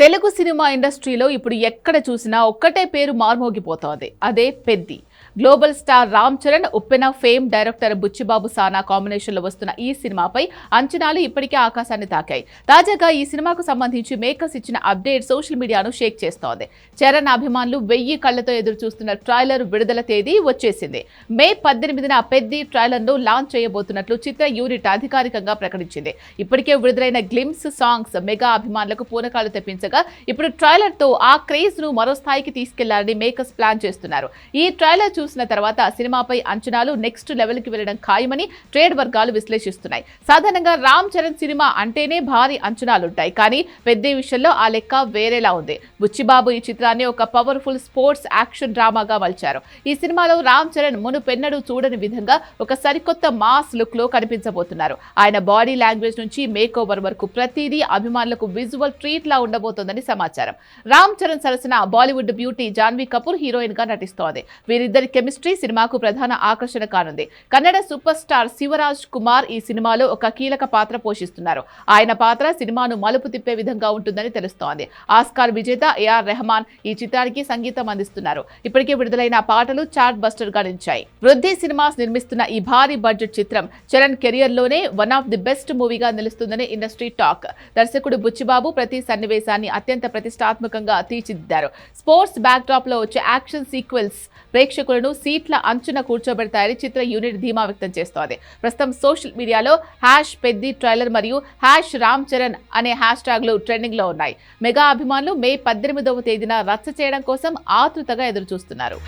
Telugu cinema ఇండస్ట్రీలో ఇప్పుడు ఎక్కడ చూసినా ఒక్కటే పేరు మార్మోగిపోతోంది. అదే పెద్ది. గ్లోబల్ స్టార్ రామ్ చరణ్, ఉప్పెన ఫేమ్ డైరెక్టర్ బుచ్చిబాబు సానా కాంబినేషన్లో వస్తున్న ఈ సినిమాపై అంచనాలు ఇప్పటికే ఆకాశాన్ని తాకాయి. తాజాగా ఈ సినిమాకు సంబంధించి మేకర్స్ ఇచ్చిన అప్డేట్ సోషల్ మీడియాను షేక్ చేస్తోంది. చరణ్ అభిమానులు 1000 కళ్లతో ఎదురు చూస్తున్న ట్రైలర్ విడుదల తేదీ వచ్చేసింది. మే 18న పెద్ది ట్రైలర్ను లాంచ్ చేయబోతున్నట్లు చిత్ర యూనిట్ అధికారికంగా ప్రకటించింది. ఇప్పటికే విడుదలైన గ్లిమ్స్ సాంగ్స్ మెగా అభిమానులకు పూనకాలు తెప్పించగా ఇప్పుడు ట్రైలర్ తో ఆ క్రేజ్ ను మరో స్థాయికి తీసుకెళ్లాలని మేకర్స్ ప్లాన్ చేస్తున్నారు. ఈ ట్రైలర్ చూసిన తర్వాత సినిమాపై అంచనాలు నెక్స్ట్ లెవెల్ కి వెళ్లడం ఖాయమని ట్రేడ్ వర్గాలు విశ్లేషిస్తున్నాయి. సాధారణంగా రామ్ చరణ్ సినిమా అంటేనే భారీ అంచనాలుంటాయి. కానీ పెద్ద విషయంలో ఆ లెక్క వేరేలా ఉంది. బుచ్చిబాబు ఈ చిత్రాన్ని ఒక పవర్ఫుల్ స్పోర్ట్స్ యాక్షన్ డ్రామాగా మలిచారు. ఈ సినిమాలో రామ్ చరణ్ మునుపెన్నడూ చూడని విధంగా ఒక సరికొత్త మాస్ లుక్ లో కనిపించబోతున్నారు. ఆయన బాడీ లాంగ్వేజ్ నుంచి మేక్ ఓవర్ వరకు ప్రతిదీ అభిమానులకు విజువల్ ట్రీట్ లా ఉండబోతోందని సమాచారం. రామ్ చరణ్ సరసన బాలీవుడ్ బ్యూటీ జాన్వీ కపూర్ హీరోయిన్ గా నటిస్తోంది. వీరిద్దరి కెమిస్ట్రీ సినిమాకు ప్రధాన ఆకర్షణ కానుంది. కన్నడ సూపర్ స్టార్ శివరాజ్ కుమార్ ఈ సినిమాలో ఒక కీలక పాత్ర పోషిస్తున్నారు. ఆయన పాత్ర సినిమాను మలుపు తిప్పే విధంగా ఉంటుందని తెలుస్తోంది. ఆస్కార్ విజేత ఏఆర్ రెహమాన్ ఈ చిత్రానికి సంగీతం అందిస్తున్నారు. ఇప్పటికే విడుదలైన పాటలు చార్ట్ బస్టర్ గా నిలిచాయి. వృద్ధి సినిమాస్ నిర్మిస్తున్న ఈ భారీ బడ్జెట్ చిత్రం చరణ్ కెరియర్ లోనే వన్ ఆఫ్ ది బెస్ట్ మూవీగా నిలుస్తుందని ఇండస్ట్రీ టాక్. దర్శకుడు బుచ్చిబాబు ప్రతి సన్నివేశాన్ని అత్యంత ప్రతిష్టాత్మకంగా తీర్చిదిద్దారు. స్పోర్ట్స్ బ్యాక్ డ్రాప్ లో వచ్చే యాక్షన్ సీక్వెల్స్ ప్రేక్షకులను సీట్ల అంచున కూర్చోబెడతాయని చిత్ర యూనిట్ ధీమా వ్యక్తం చేస్తోంది. ప్రస్తుతం సోషల్ మీడియాలో #పెద్ది ట్రైలర్ మరియు #రామ్ చరణ్ అనే హ్యాష్ట్యాగ్లు ట్రెండింగ్ లో ఉన్నాయి. మెగా అభిమానులు మే 18వ తేదీన రచ్చ చేయడం కోసం ఆతృతగా ఎదురు చూస్తున్నారు.